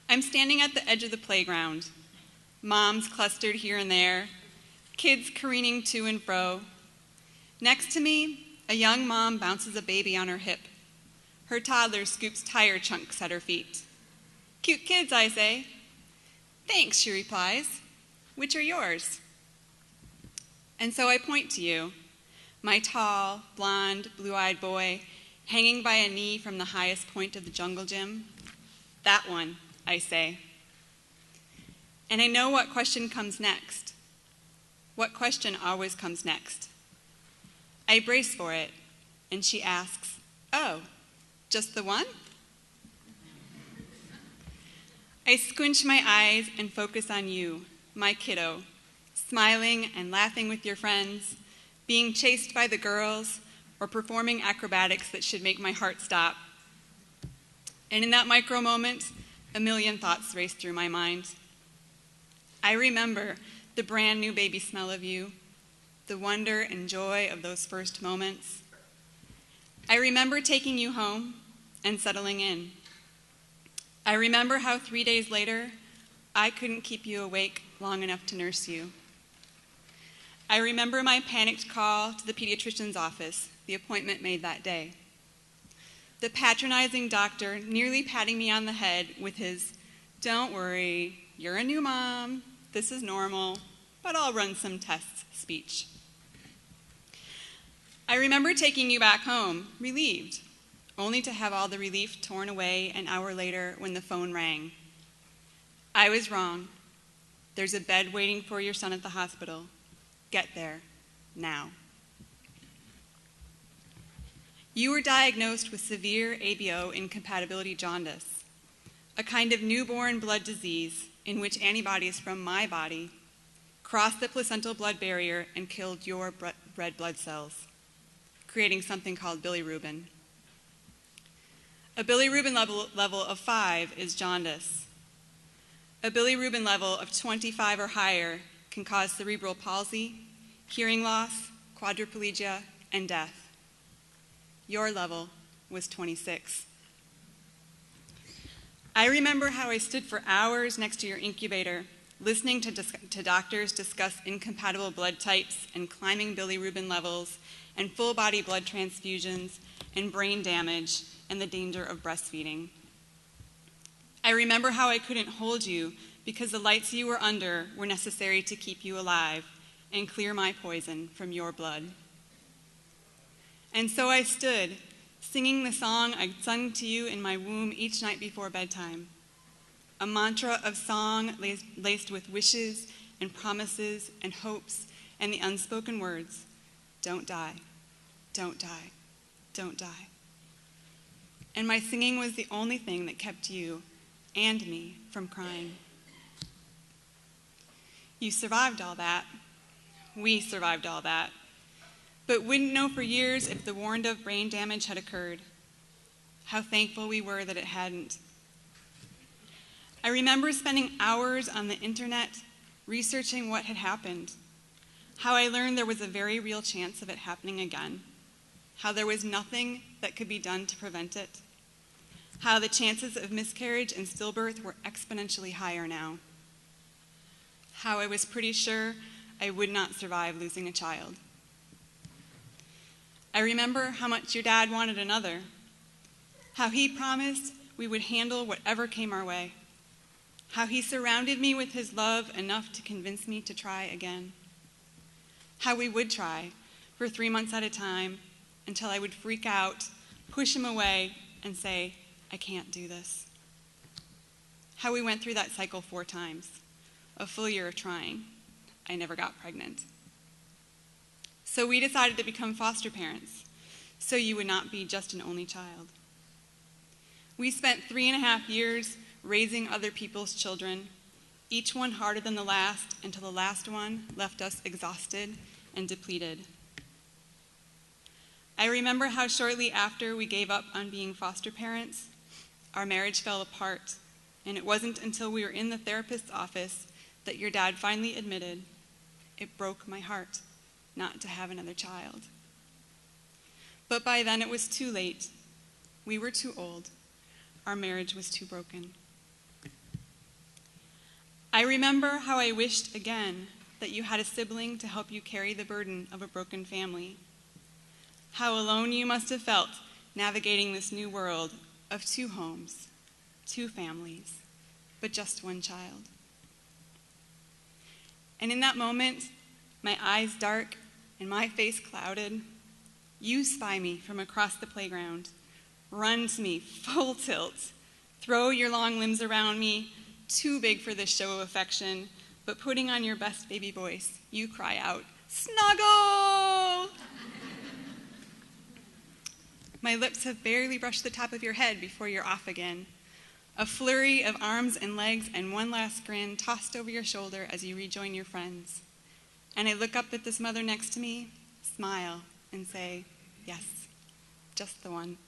I'm standing at the edge of the playground, moms clustered here and there, kids careening to and fro. Next to me, a young mom bounces a baby on her hip. Her toddler scoops tire chunks at her feet. "Cute kids," I say. "Thanks," she replies. "Which are yours?" And so I point to you, my tall, blonde, blue-eyed boy, hanging by a knee from the highest point of the jungle gym. "That one," I say. And I know what question comes next. What question always comes next? I brace for it, and she asks, "Oh, just the one?" I squinch my eyes and focus on you, my kiddo, smiling and laughing with your friends, being chased by the girls, or performing acrobatics that should make my heart stop. And in that micro moment, a million thoughts race through my mind. I remember the brand new baby smell of you, the wonder and joy of those first moments. I remember taking you home and settling in. I remember how 3 days later, I couldn't keep you awake long enough to nurse you. I remember my panicked call to the pediatrician's office, the appointment made that day. The patronizing doctor nearly patting me on the head with his, "Don't worry, you're a new mom, this is normal, but I'll run some tests" speech. I remember taking you back home, relieved, only to have all the relief torn away an hour later when the phone rang. "I was wrong. There's a bed waiting for your son at the hospital. Get there, now." You were diagnosed with severe ABO incompatibility jaundice, a kind of newborn blood disease in which antibodies from my body crossed the placental blood barrier and killed your red blood cells, creating something called bilirubin. A bilirubin level of 5 is jaundice. A bilirubin level of 25 or higher can cause cerebral palsy, hearing loss, quadriplegia, and death. Your level was 26. I remember how I stood for hours next to your incubator, listening to doctors discuss incompatible blood types and climbing bilirubin levels and full body blood transfusions and brain damage and the danger of breastfeeding. I remember how I couldn't hold you because the lights you were under were necessary to keep you alive and clear my poison from your blood. And so I stood, singing the song I'd sung to you in my womb each night before bedtime, a mantra of song laced with wishes and promises and hopes and the unspoken words, "Don't die, don't die, don't die." And my singing was the only thing that kept you and me from crying. You survived all that. We survived all that. But wouldn't know for years if the warned of brain damage had occurred. How thankful we were that it hadn't. I remember spending hours on the internet researching what had happened, how I learned there was a very real chance of it happening again, how there was nothing that could be done to prevent it, how the chances of miscarriage and stillbirth were exponentially higher now, how I was pretty sure I would not survive losing a child. I remember how much your dad wanted another, how he promised we would handle whatever came our way, how he surrounded me with his love enough to convince me to try again, how we would try for 3 months at a time until I would freak out, push him away, and say, "I can't do this." How we went through that cycle 4 times, a full year of trying. I never got pregnant. So we decided to become foster parents, so you would not be just an only child. We spent 3.5 years raising other people's children, each one harder than the last, until the last one left us exhausted and depleted. I remember how shortly after we gave up on being foster parents, our marriage fell apart, and it wasn't until we were in the therapist's office that your dad finally admitted, "It broke my heart not to have another child." But by then it was too late. We were too old. Our marriage was too broken. I remember how I wished again that you had a sibling to help you carry the burden of a broken family. How alone you must have felt navigating this new world of 2 homes, 2 families, but just 1 child. And in that moment, my eyes dark and my face clouded, you spy me from across the playground, run to me full tilt, throw your long limbs around me, too big for this show of affection, but putting on your best baby voice, you cry out, "Snuggle!" My lips have barely brushed the top of your head before you're off again. A flurry of arms and legs and one last grin tossed over your shoulder as you rejoin your friends. And I look up at this mother next to me, smile, and say, yes, just the one.